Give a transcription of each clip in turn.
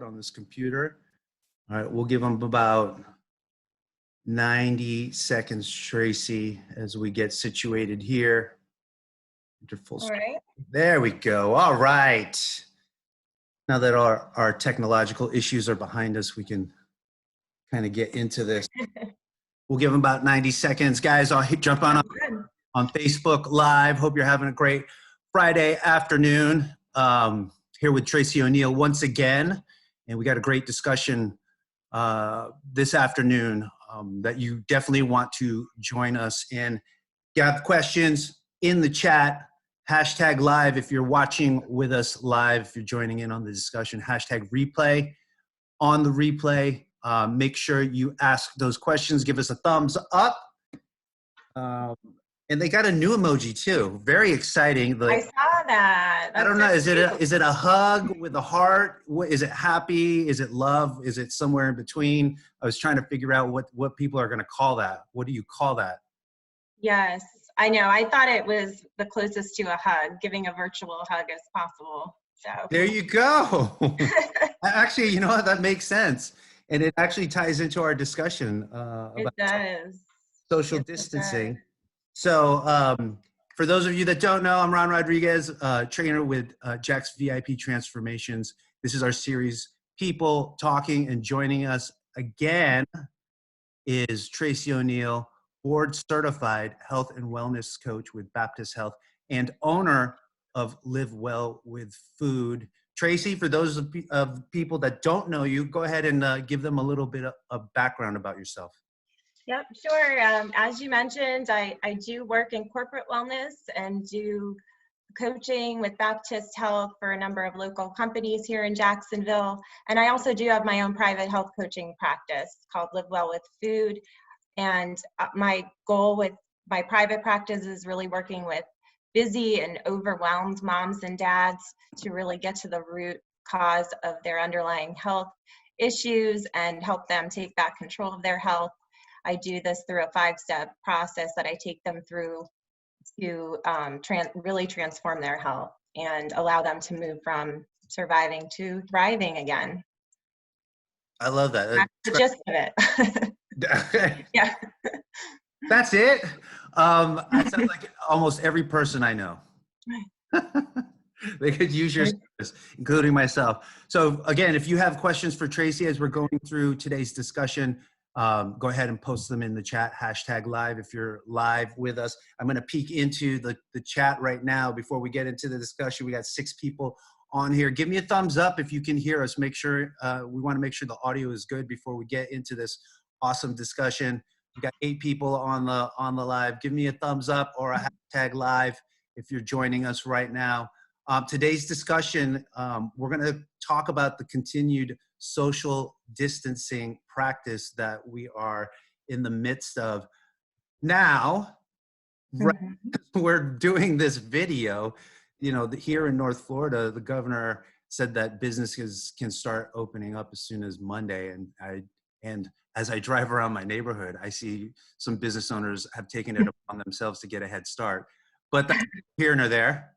on this computer. All right, we'll give them about 90 seconds, Tracy, as we get situated here. All right. There we go. All right. Now that our technological issues are behind us, we can kind of get into this. We'll give them about 90 seconds. Guys, I'll jump on Facebook Live. Hope you're having a great Friday afternoon. Here with Tracey O'Neill once again. And we got a great discussion this afternoon that you definitely want to join us in. If you have questions in the chat, hashtag live if you're watching with us live, if you're joining in on the discussion, hashtag replay on the replay. Make sure you ask those questions, give us a thumbs up. And they got a new emoji too. Very exciting. I saw that. I don't know. Is it a hug with a heart? Is it happy? Is it love? Is it somewhere in between? I was trying to figure out what people are going to call that. What do you call that? Yes, I know. I thought it was the closest to a hug, giving a virtual hug as possible. So there you go. Actually, you know what? That makes sense. And it actually ties into our discussion about social distancing. So for those of you that don't know, I'm Ron Rodriguez, trainer with Jack's VIP Transformations. This is our series, People Talking, and joining us again is Tracey O'Neill, board certified health and wellness coach with Baptist Health and owner of Live Well with Food. Tracey, for those of people that don't know you, go ahead and give them a little bit of background about yourself. Yep, sure. As you mentioned, I do work in corporate wellness and do coaching with Baptist Health for a number of local companies here in Jacksonville. And I also do have my own private health coaching practice called Live Well with Food. And my goal with my private practice is really working with busy and overwhelmed moms and dads to really get to the root cause of their underlying health issues and help them take back control of their health. I do this through a 5-step process that I take them through to really transform their health and allow them to move from surviving to thriving again. I love that. That's the gist of it. Yeah. That's it. It sounds like almost every person I know. They could use your service, including myself. So again, if you have questions for Tracey as we're going through today's discussion, go ahead and post them in the chat, hashtag live if you're live with us. I'm going to peek into the chat right now before we get into the discussion. We got 6 people on here. Give me a thumbs up if you can hear us. Make sure we want to make sure the audio is good before we get into this awesome discussion. We got 8 people on the live. Give me a thumbs up or a hashtag live if you're joining us right now. Today's discussion, we're going to talk about the continued social distancing practice that we are in the midst of now. Right, we're doing this video, you know, here in North Florida, the governor said that businesses can start opening up as soon as Monday. And as I drive around my neighborhood, I see some business owners have taken it upon themselves to get a head start. But that's here nor there.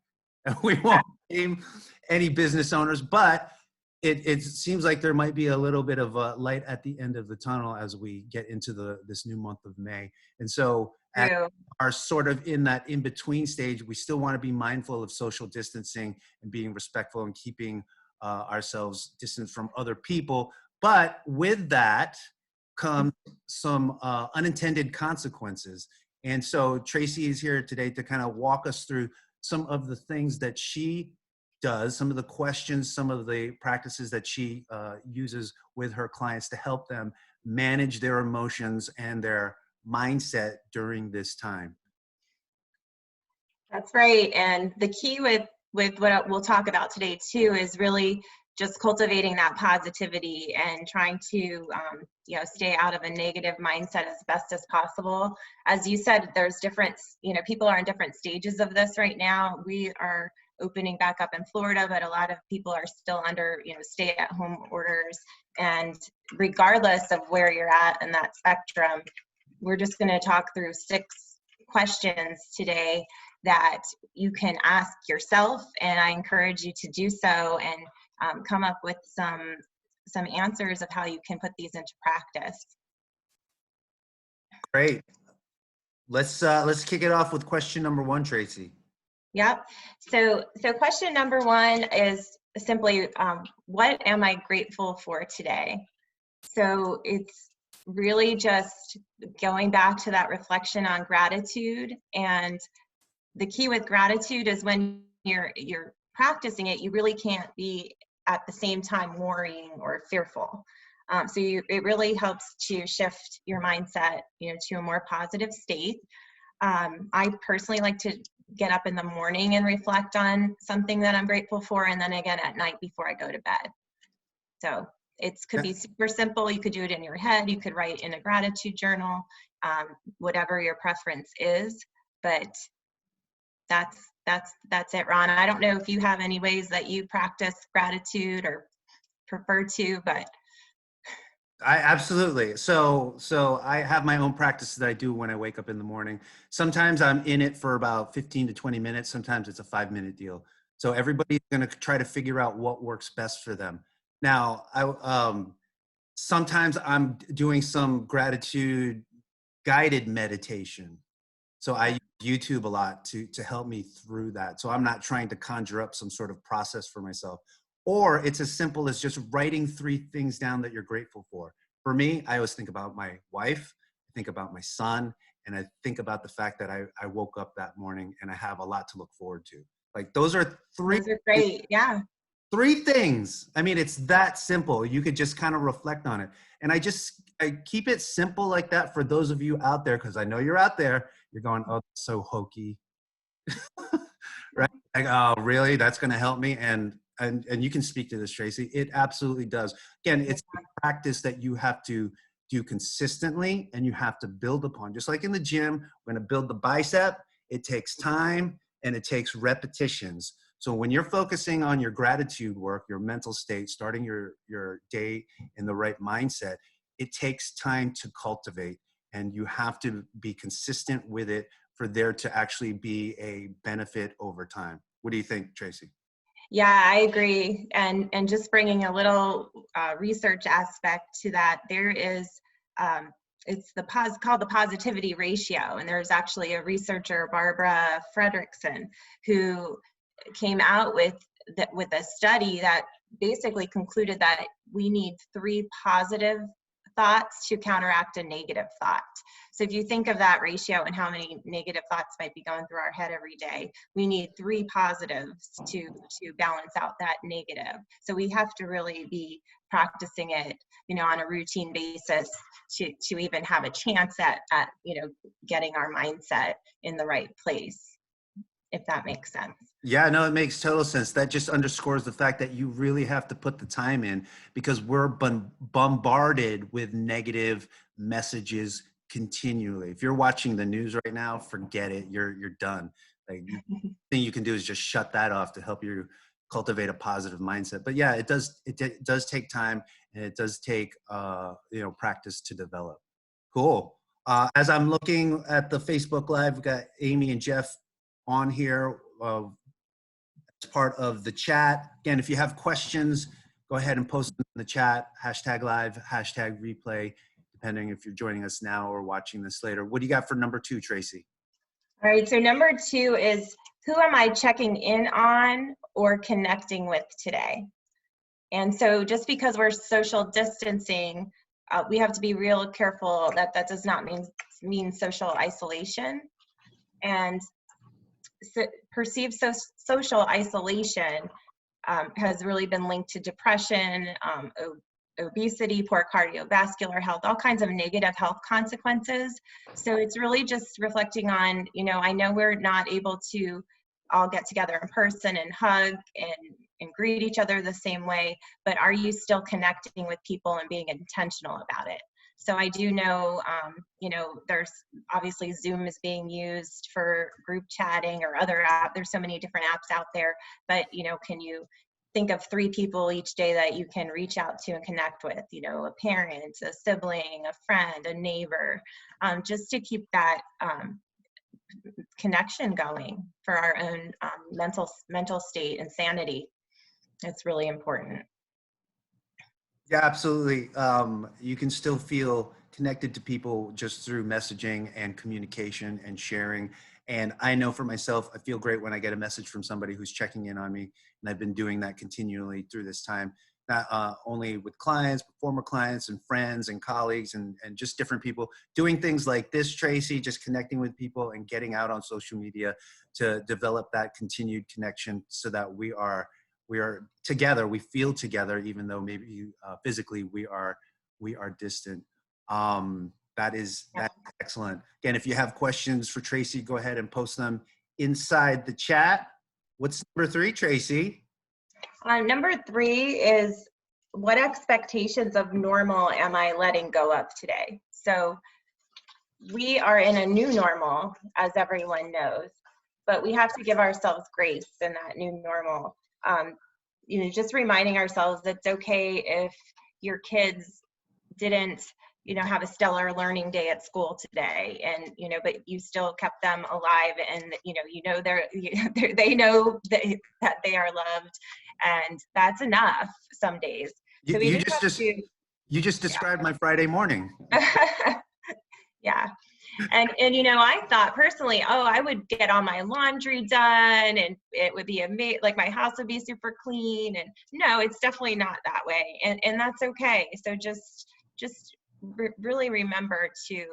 We won't name any business owners, but it seems like there might be a little bit of a light at the end of the tunnel as we get into this new month of May. And so are sort of in that in-between stage, we still want to be mindful of social distancing and being respectful and keeping ourselves distant from other people. But with that come some unintended consequences. And so Tracey is here today to kind of walk us through some of the things that she does, some of the questions, some of the practices that she uses with her clients to help them manage their emotions and their mindset during this time. That's right. And the key with what we'll talk about today too is really just cultivating that positivity and trying to stay out of a negative mindset as best as possible. As you said, there's different, people are in different stages of this right now. We are opening back up in Florida, but a lot of people are still under, stay-at-home orders. And regardless of where you're at in that spectrum, we're just going to talk through 6 questions today that you can ask yourself, and I encourage you to do so and come up with some some answers of how you can put these into practice. Great. Let's kick it off with question number 1, Tracey. Yep. So question number 1 is simply, what am I grateful for today? So it's really just going back to that reflection on gratitude. And the key with gratitude is when you're practicing it, you really can't be at the same time worrying or fearful. It really helps to shift your mindset, to a more positive state. I personally like to get up in the morning and reflect on something that I'm grateful for, and then again at night before I go to bed. So it could be super simple. You could do it in your head. You could write in a gratitude journal, whatever your preference is. But that's it, Ron. I don't know if you have any ways that you practice gratitude or prefer to, but I absolutely. So I have my own practices that I do when I wake up in the morning. Sometimes I'm in it for about 15 to 20 minutes. Sometimes it's a 5-minute deal. So everybody's going to try to figure out what works best for them. Now, sometimes I'm doing some gratitude guided meditation. So I use YouTube a lot to help me through that. So I'm not trying to conjure up some sort of process for myself. Or it's as simple as just writing 3 things down that you're grateful for. For me, I always think about my wife, I think about my son, and I think about the fact that I woke up that morning and I have a lot to look forward to. Like those are 3 those are great. Yeah. 3 things. I mean, it's that simple. You could just kind of reflect on it. And I keep it simple like that for those of you out there, because I know you're out there. You're going, oh, that's so hokey. Right? Like, oh, really? That's going to help me? And you can speak to this, Tracey. It absolutely does. Again, it's a practice that you have to do consistently and you have to build upon. Just like in the gym, we're going to build the bicep. It takes time and it takes repetitions. So when you're focusing on your gratitude work, your mental state, starting your day in the right mindset, it takes time to cultivate, and you have to be consistent with it for there to actually be a benefit over time. What do you think, Tracey? Yeah, I agree. And just bringing a little research aspect to that, there is, it's called the positivity ratio. And there's actually a researcher, Barbara Fredrickson, who came out with a study that basically concluded that we need 3 positive thoughts to counteract a negative thought. So if you think of that ratio and how many negative thoughts might be going through our head every day, we need 3 positives to balance out that negative. So we have to really be practicing it, on a routine basis to even have a chance at getting our mindset in the right place, if that makes sense. Yeah, no, it makes total sense. That just underscores the fact that you really have to put the time in, because we're bombarded with negative messages continually. If you're watching the news right now, forget it. You're done. Like, the thing you can do is just shut that off to help you cultivate a positive mindset. But yeah, it does take time, and it does take practice to develop. Cool. As I'm looking at the Facebook Live, we've got Amy and Jeff on here as part of the chat. Again, if you have questions, go ahead and post them in the chat, #live, #replay, depending if you're joining us now or watching this later. What do you got for number 2, Tracey? All right, so number 2 is, who am I checking in on or connecting with today? And so just because we're social distancing, we have to be real careful that that does not mean social isolation. And perceived social isolation has really been linked to depression, obesity, poor cardiovascular health, all kinds of negative health consequences. So it's really just reflecting on, I know we're not able to all get together in person and hug and greet each other the same way, but are you still connecting with people and being intentional about it? So I do know, there's obviously Zoom is being used for group chatting or other apps. There's so many different apps out there, but, can you think of 3 people each day that you can reach out to and connect with, a parent, a sibling, a friend, a neighbor, just to keep that connection going for our own mental state and sanity. It's really important. Yeah, absolutely. You can still feel connected to people just through messaging and communication and sharing. And I know for myself, I feel great when I get a message from somebody who's checking in on me. And I've been doing that continually through this time, not only with clients, but former clients and friends and colleagues and just different people doing things like this, Tracy, just connecting with people and getting out on social media to develop that continued connection so that we are together, we feel together even though maybe physically we are distant. That's excellent. Again, if you have questions for Tracy, go ahead and post them inside the chat. What's number 3, Tracy? Number 3 is, what expectations of normal am I letting go of today? So we are in a new normal, as everyone knows, but we have to give ourselves grace in that new normal. Just reminding ourselves it's okay if your kids didn't, have a stellar learning day at school today, and but you still kept them alive, and they know that they are loved, and that's enough some days. You, So we you just just have just to, you just described my Friday morning. yeah. And I thought personally, oh, I would get all my laundry done and it would be amazing, like my house would be super clean. And no, it's definitely not that way. And that's okay. So just really remember to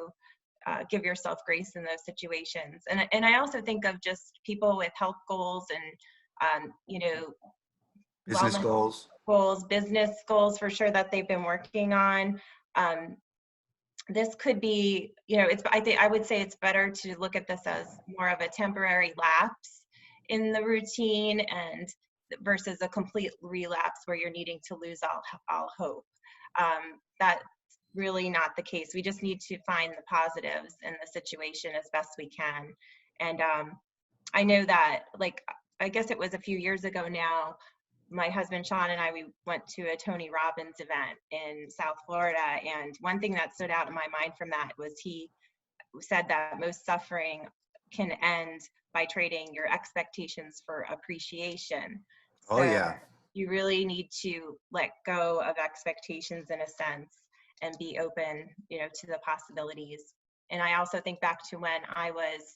give yourself grace in those situations. And I also think of just people with health goals and, Business wellness goals. goals, business goals for sure that they've been working on. Um, this could be, I would say it's better to look at this as more of a temporary lapse in the routine and versus a complete relapse where you're needing to lose all hope. That's really not the case. We just need to find the positives in the situation as best we can. And I know that, like, I guess it was a few years ago now, my husband Sean and I, we went to a Tony Robbins event in South Florida, and one thing that stood out in my mind from that was he said that most suffering can end by trading your expectations for appreciation. Oh So yeah. you really need to let go of expectations in a sense and be open, to the possibilities. And I also think back to when I was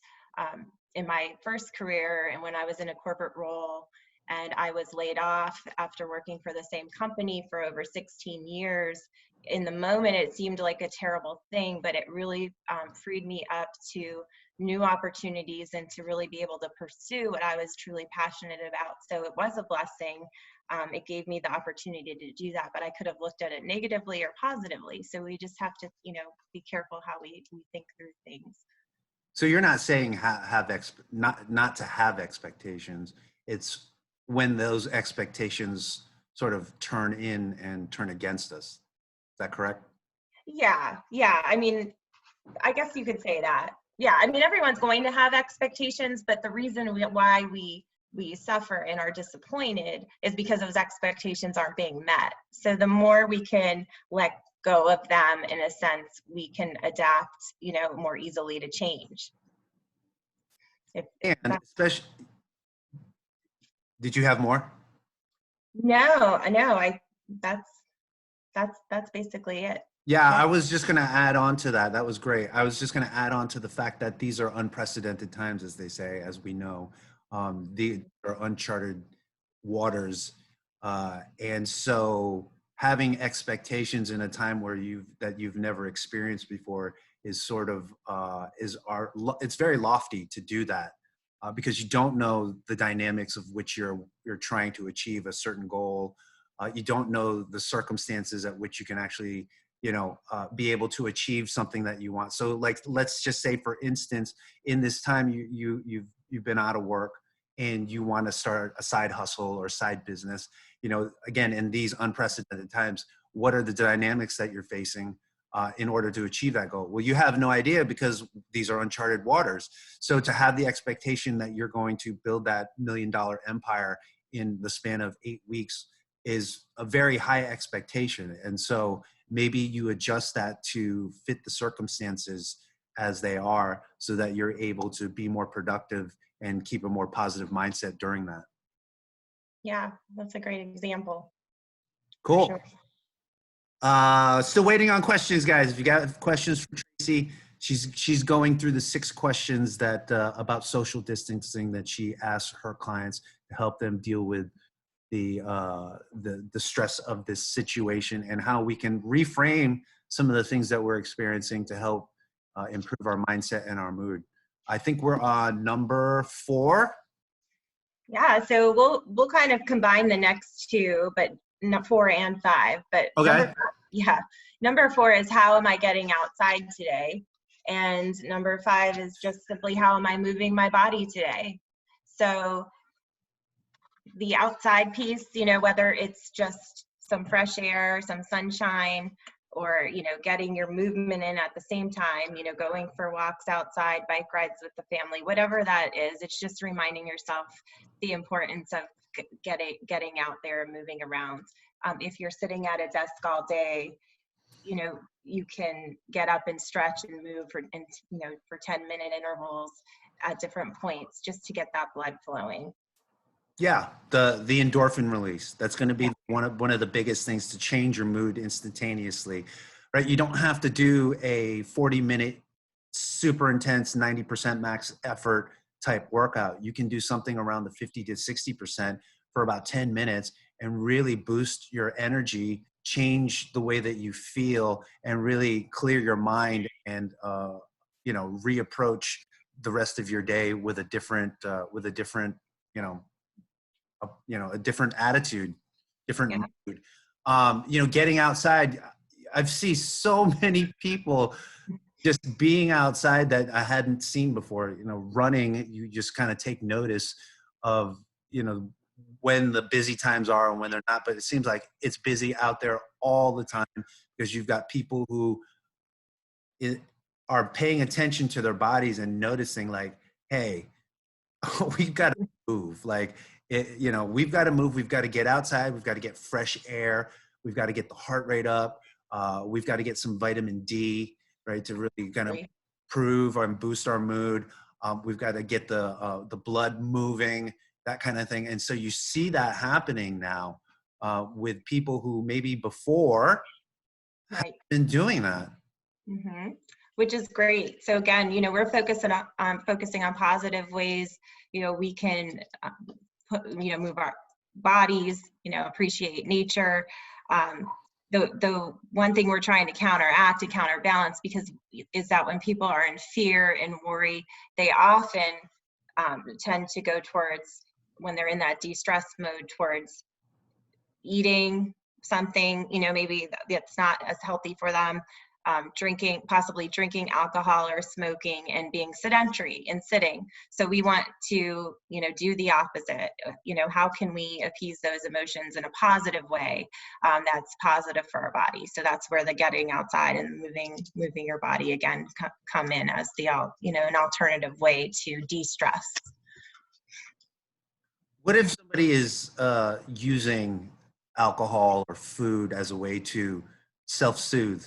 in my first career and when I was in a corporate role and I was laid off after working for the same company for over 16 years. In the moment, it seemed like a terrible thing, but it really freed me up to new opportunities and to really be able to pursue what I was truly passionate about. So it was a blessing. It gave me the opportunity to do that, but I could have looked at it negatively or positively. So we just have to, be careful how we think through things. So you're not saying not to have expectations. It's when those expectations sort of turn in and turn against us. Is that correct? Yeah, yeah. I mean, I guess you could say that. Yeah, I mean, everyone's going to have expectations, but the reason why we suffer and are disappointed is because those expectations aren't being met. So the more we can let go of them, in a sense, we can adapt, more easily to change. If And that, especially, did you have more? no, I know, that's that's basically it. Yeah, Yeah. I was just going to add on to that. That was great. I was just going to add on to the fact that these are unprecedented times, as they say, as we know. These are uncharted waters. And so having expectations in a time where you've never experienced before is sort of, it's very lofty to do that because you don't know the dynamics of which you're trying to achieve a certain goal. You don't know the circumstances at which you can actually be able to achieve something that you want. So like, let's just say, for instance, in this time you've been out of work and you want to start a side hustle or side business, again, in these unprecedented times, what are the dynamics that you're facing in order to achieve that goal? Well, you have no idea because these are uncharted waters. So to have the expectation that you're going to build that $1 million empire in the span of 8 weeks is a very high expectation. And so maybe you adjust that to fit the circumstances as they are so that you're able to be more productive and keep a more positive mindset during that. Yeah, that's a great example for Cool. sure. Still waiting on questions, guys. If you got questions for Tracy, she's going through the 6 questions that about social distancing that she asks her clients to help them deal with the stress of this situation and how we can reframe some of the things that we're experiencing to help improve our mindset and our mood. I think we're on number 4. Yeah, so we'll kind of combine the next two, but not 4 and 5. But number Okay. 4, yeah, number 4 is how am I getting outside today, and number 5 is just simply how am I moving my body today. So the outside piece, whether it's just some fresh air, some sunshine, or, getting your movement in at the same time, going for walks outside, bike rides with the family, whatever that is, it's just reminding yourself the importance of getting out there and moving around. If you're sitting at a desk all day, you can get up and stretch and move for 10-minute intervals at different points just to get that blood flowing. Yeah, the endorphin release. That's going to be one of the biggest things to change your mood instantaneously, right? You don't have to do a 40-minute super intense 90% max effort type workout. You can do something around the 50 to 60% for about 10 minutes and really boost your energy, change the way that you feel, and really clear your mind and reapproach the rest of your day with a different a different attitude, different Yeah. mood. Getting outside, I've seen so many people just being outside that I hadn't seen before. Running, you just kind of take notice of, when the busy times are and when they're not, but it seems like it's busy out there all the time because you've got people who are paying attention to their bodies and noticing like, hey, we've got to move. Like, we've got to move. We've got to get outside. We've got to get fresh air. We've got to get the heart rate up. We've got to get some vitamin D, right, to really kind of improve and boost our mood. We've got to get the blood moving, that kind of thing. And so you see that happening now with people who maybe before Right. been doing that. Mm-hmm. Which is great. So again, we're focusing on positive ways. We can move our bodies. Appreciate nature. The one thing we're trying to counteract and counterbalance is that when people are in fear and worry, they often tend to go towards, when they're in that de-stress mode, towards eating something, maybe that's not as healthy for them, possibly drinking alcohol or smoking, and being sedentary and sitting. So we want to, do the opposite. How can we appease those emotions in a positive way that's positive for our body? So that's where the getting outside and moving your body again come in as an alternative way to de-stress. What if somebody is using alcohol or food as a way to self-soothe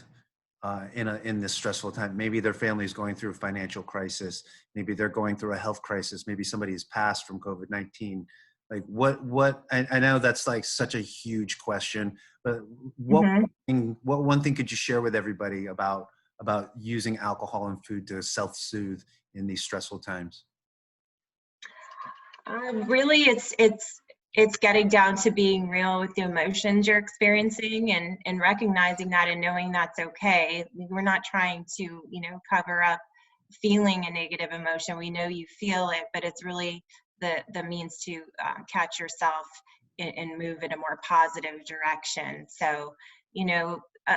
in this stressful time? Maybe their family is going through a financial crisis. Maybe they're going through a health crisis. Maybe somebody has passed from COVID-19. Like what? I know that's like such a huge question, but what one thing could you share with everybody about using alcohol and food to self-soothe in these stressful times? Really, it's getting down to being real with the emotions you're experiencing and recognizing that and knowing that's okay. We're not trying to, cover up feeling a negative emotion. We know you feel it, but it's really the means to catch yourself and move in a more positive direction. So,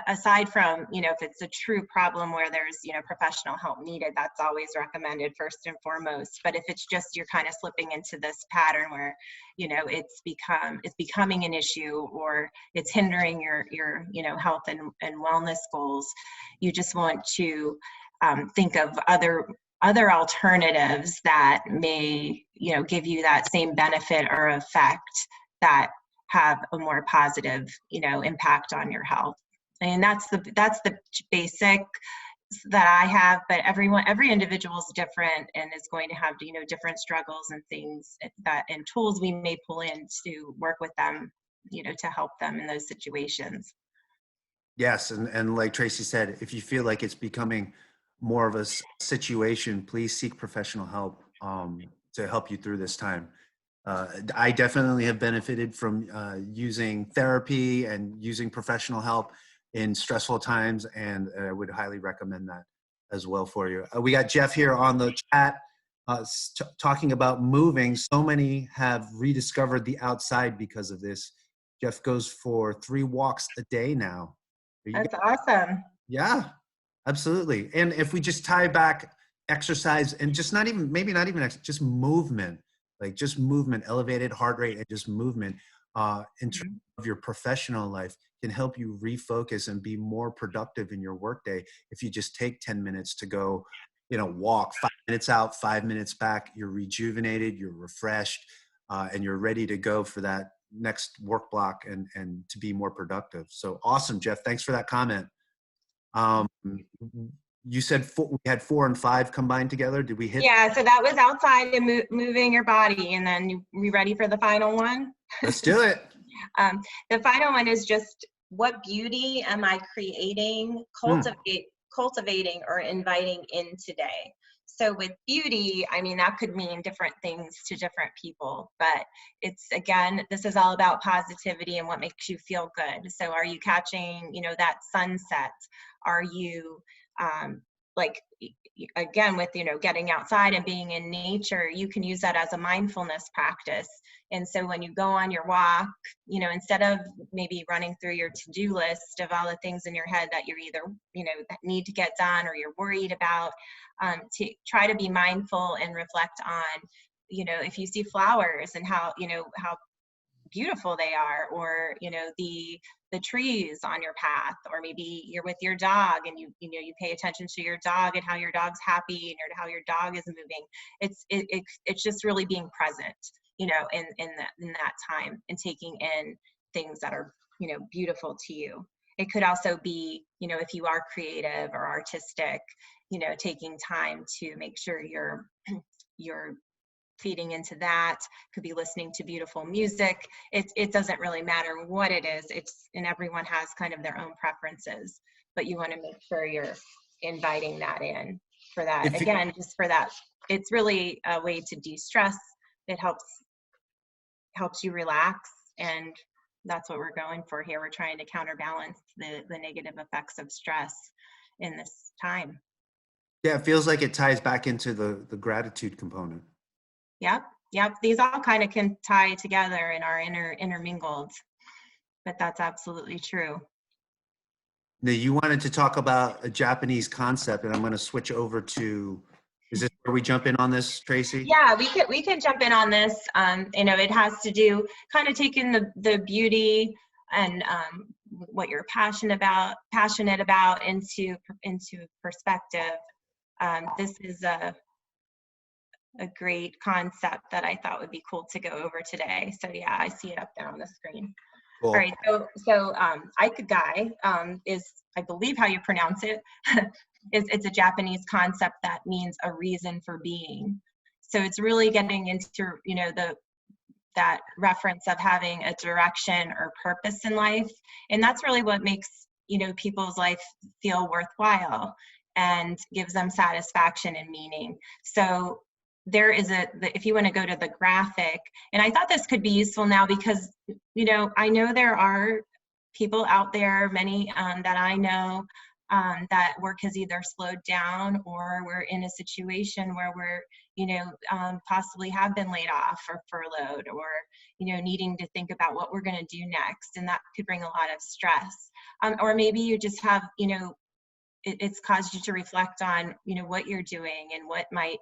aside from, if it's a true problem where there's, professional help needed, that's always recommended first and foremost. But if it's just you're kind of slipping into this pattern where, it's becoming an issue, or it's hindering your health and wellness goals, you just want to think of other alternatives that may, give you that same benefit or effect that have a more positive, impact on your health. And that's the basic that I have, but every individual is different and is going to have, different struggles and things and tools we may pull in to work with them, to help them in those situations. Yes, and like Tracy said, if you feel like it's becoming more of a situation, please seek professional help to help you through this time. I definitely have benefited from using therapy and using professional help in stressful times, and I would highly recommend that as well for you. We got Jeff here on the chat talking about moving. So many have rediscovered the outside because of this. Jeff goes for 3 walks a day now. That's awesome. Yeah, absolutely. And if we just tie back exercise and just not even, maybe not even just movement, like just movement, elevated heart rate and just movement in terms Mhm. of your professional life can help you refocus and be more productive in your workday. If you just take 10 minutes to go, walk 5 minutes out, 5 minutes back, you're rejuvenated, you're refreshed, and you're ready to go for that next work block and to be more productive. So awesome, Jeff. Thanks for that comment. Um, you said we had 4 and 5 combined together. Did we hit? Yeah, so that was outside and moving your body. And then we ready for the final one? Let's do it. The final one is just, what beauty am I creating, cultivating, or inviting in today? So with beauty, I mean, that could mean different things to different people, but it's, again, this is all about positivity and what makes you feel good. So are you catching, that sunset? Are you, like, again, with, getting outside and being in nature, you can use that as a mindfulness practice. And so when you go on your walk, instead of maybe running through your to-do list of all the things in your head that you're either, that need to get done or you're worried about, to try to be mindful and reflect on, if you see flowers and how beautiful they are, or the trees on your path, or maybe you're with your dog and you pay attention to your dog and how your dog's happy and how your dog is moving. It's just really being present, in that time, and taking in things that are beautiful to you. It could also be, if you are creative or artistic, taking time to make sure you're feeding into that. Could be listening to beautiful music. It doesn't really matter what it is. And everyone has kind of their own preferences, but you want to make sure you're inviting that in for that. If you, Again, just for that, it's really a way to de-stress. It helps you relax, and that's what we're going for here. We're trying to counterbalance the negative effects of stress in this time. yeah, it feels like it ties back into the gratitude component. Yep. These all kind of can tie together and are intermingled, but that's absolutely true. Now, you wanted to talk about a Japanese concept, and I'm going to switch over to. Is this where we jump in on this, Tracy? Yeah, we can jump in on this. It has to do kind of taking the beauty and what you're passionate about into perspective. This is a great concept that I thought would be cool to go over today. So yeah, I see it up there on the screen. Cool. All right, so Ikigai is, I believe how you pronounce it, it's a Japanese concept that means a reason for being. So it's really getting into, that reference of having a direction or purpose in life. And that's really what makes, people's life feel worthwhile and gives them satisfaction and meaning. So there is if you want to go to the graphic, and I thought this could be useful now because, I know there are people out there, many that I know, that work has either slowed down, or we're in a situation where we're, possibly have been laid off or furloughed, or, needing to think about what we're going to do next. And that could bring a lot of stress. Or maybe you just have, it's caused you to reflect on, what you're doing and what might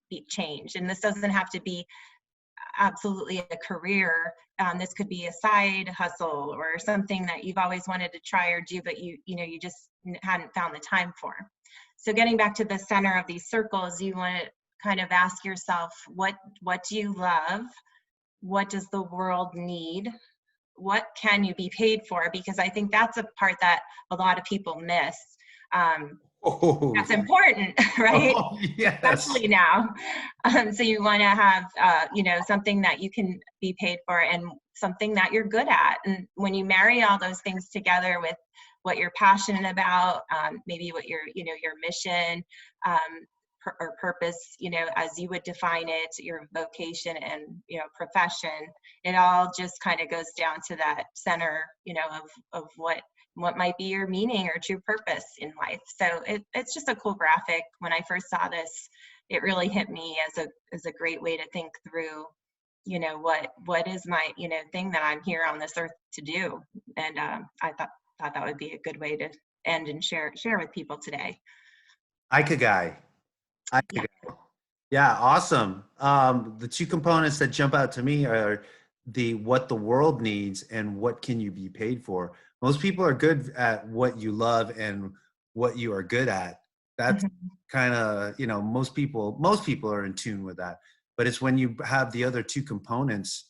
be changed. And this doesn't have to be absolutely a career. This could be a side hustle or something that you've always wanted to try or do, but you just hadn't found the time for. So getting back to the center of these circles, you want to kind of ask yourself, what do you love? What does the world need? What can you be paid for? Because I think that's a part that a lot of people miss. That's important, right? Oh, yes. Especially now. So you want to have, something that you can be paid for and something that you're good at. And when you marry all those things together with what you're passionate about, maybe what your, your mission, or purpose, as you would define it, your vocation and, profession. It all just kind of goes down to that center, of what might be your meaning or true purpose in life. So it's just a cool graphic. When I first saw this, it really hit me as a great way to think through, what is my, thing that I'm here on this earth to do. And I thought that would be a good way to end and share with people today. Ikigai. Yeah. Yeah, awesome. The two components that jump out to me are what the world needs and what can you be paid for. Most people are good at what you love and what you are good at. That's kind of, most people are in tune with that. But it's when you have the other two components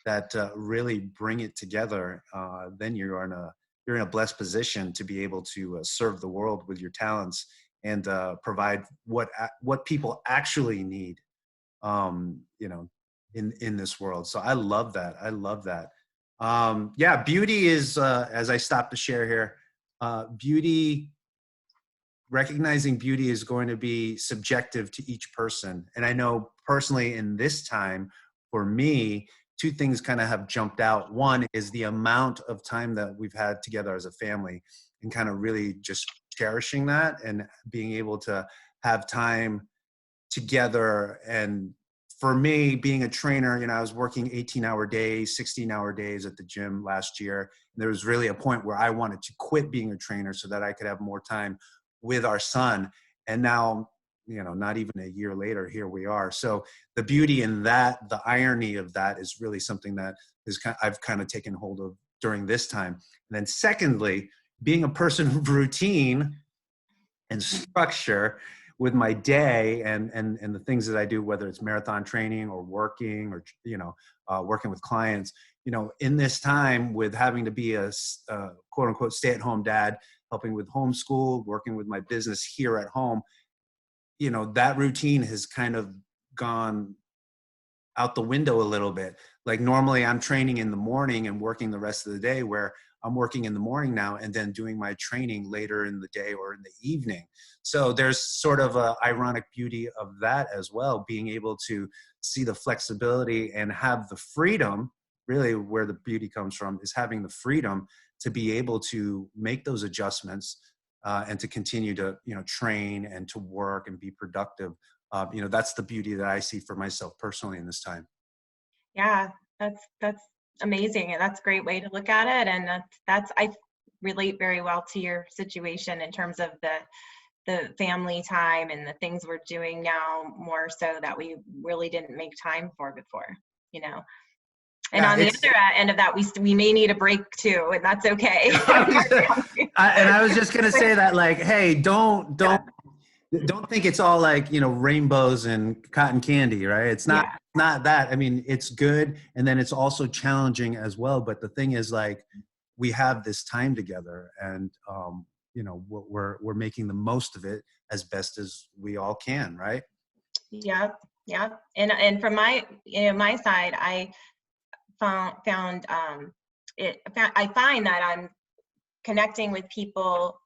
that really bring it together, then you're in a blessed position to be able to serve the world with your talents and provide what people actually need, in this world. So I love that. Yeah, beauty is, as I stop to share here, recognizing beauty is going to be subjective to each person. And I know personally in this time, for me, two things kind of have jumped out. One is the amount of time that we've had together as a family and kind of really just cherishing that and being able to have time together. And for me, being a trainer, I was working 18-hour days, 16-hour days at the gym last year. And there was really a point where I wanted to quit being a trainer so that I could have more time with our son. And now, not even a year later, here we are. So the beauty in that, the irony of that is really something that I've kind of taken hold of during this time. And then secondly, being a person of routine and structure with my day and the things that I do, whether it's marathon training or working or, working with clients, in this time with having to be a quote unquote stay-at-home dad, helping with homeschool, working with my business here at home, that routine has kind of gone out the window a little bit. Like normally I'm training in the morning and working the rest of the day, where I'm working in the morning now and then doing my training later in the day or in the evening. So there's sort of a ironic beauty of that as well, being able to see the flexibility and have the freedom. Really where the beauty comes from is having the freedom to be able to make those adjustments and to continue to, train and to work and be productive. That's the beauty that I see for myself personally in this time. Yeah, that's amazing, and that's a great way to look at it. And that's I relate very well to your situation in terms of the family time and the things we're doing now more so that we really didn't make time for before, And Yeah, on the other end of that, we may need a break too, and that's okay. And I was just gonna say that, like, hey, don't think it's all like, rainbows and cotton candy, right? It's not that. I mean, it's good. And then it's also challenging as well. But the thing is, like, we have this time together and, we're making the most of it as best as we all can. Right. Yeah. Yeah. And from my, my side, I I find that I'm connecting with people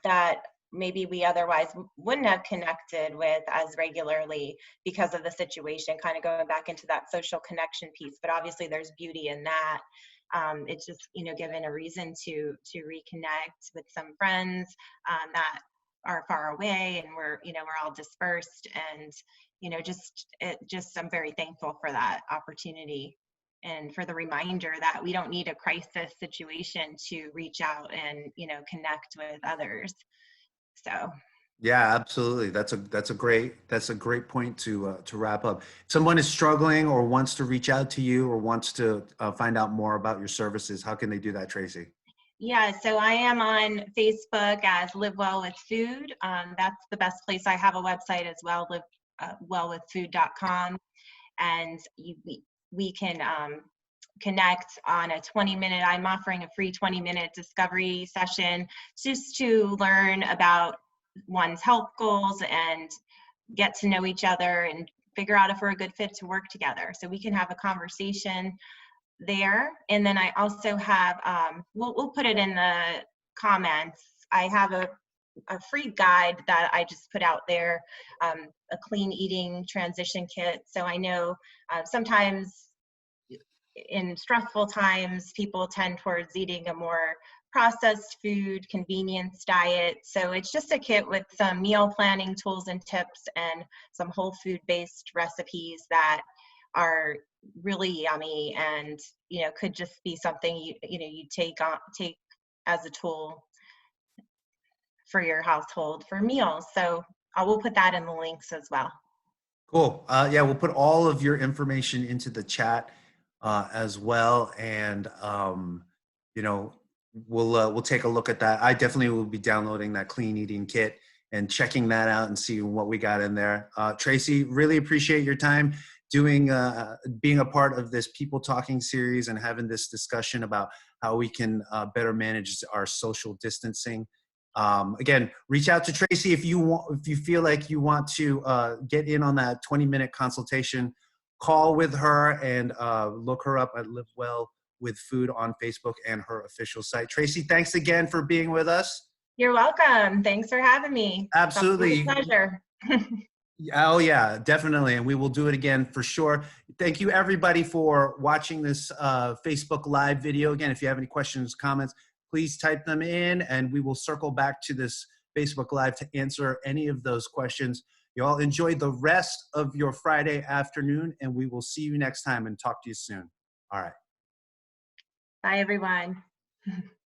that maybe we otherwise wouldn't have connected with as regularly because of the situation, kind of going back into that social connection piece. But obviously there's beauty in that. It's just, given a reason to reconnect with some friends that are far away, and we're all dispersed, and I'm very thankful for that opportunity and for the reminder that we don't need a crisis situation to reach out and connect with others. So Yeah, absolutely. That's a great point to wrap up. If someone is struggling or wants to reach out to you or wants to find out more about your services, how can they do that, Tracey? yeah, so I am on Facebook as Live Well with Food. That's the best place. I have a website as well, livewellwithfood.com, and we can connect on a 20-minute. I'm offering a free 20-minute discovery session just to learn about one's health goals and get to know each other and figure out if we're a good fit to work together. So we can have a conversation there. And then I also have, we'll put it in the comments, I have a free guide that I just put out there, a clean eating transition kit. So I know sometimes in stressful times, people tend towards eating a more processed food, convenience diet. So it's just a kit with some meal planning tools and tips and some whole food based recipes that are really yummy and could just be something you take as a tool for your household for meals. So I will put that in the links as well. Cool. Yeah, we'll put all of your information into the chat as well, and you know, we'll take a look at that. I definitely will be downloading that clean eating kit and checking that out and seeing what we got in there. Tracey, really appreciate your time doing being a part of this People Talking series and having this discussion about how we can better manage our social distancing. Again, reach out to Tracey if you feel like you want to get in on that 20-minute consultation. Call with her and look her up at Live Well with Food on Facebook and her official site. Tracey, thanks again for being with us. You're welcome. Thanks for having me. Absolutely. It's a pleasure. Oh yeah, definitely. And we will do it again for sure. Thank you everybody for watching this Facebook Live video. Again, if you have any questions, comments, please type them in and we will circle back to this Facebook Live to answer any of those questions. You all enjoy the rest of your Friday afternoon and we will see you next time and talk to you soon. All right. Bye, everyone.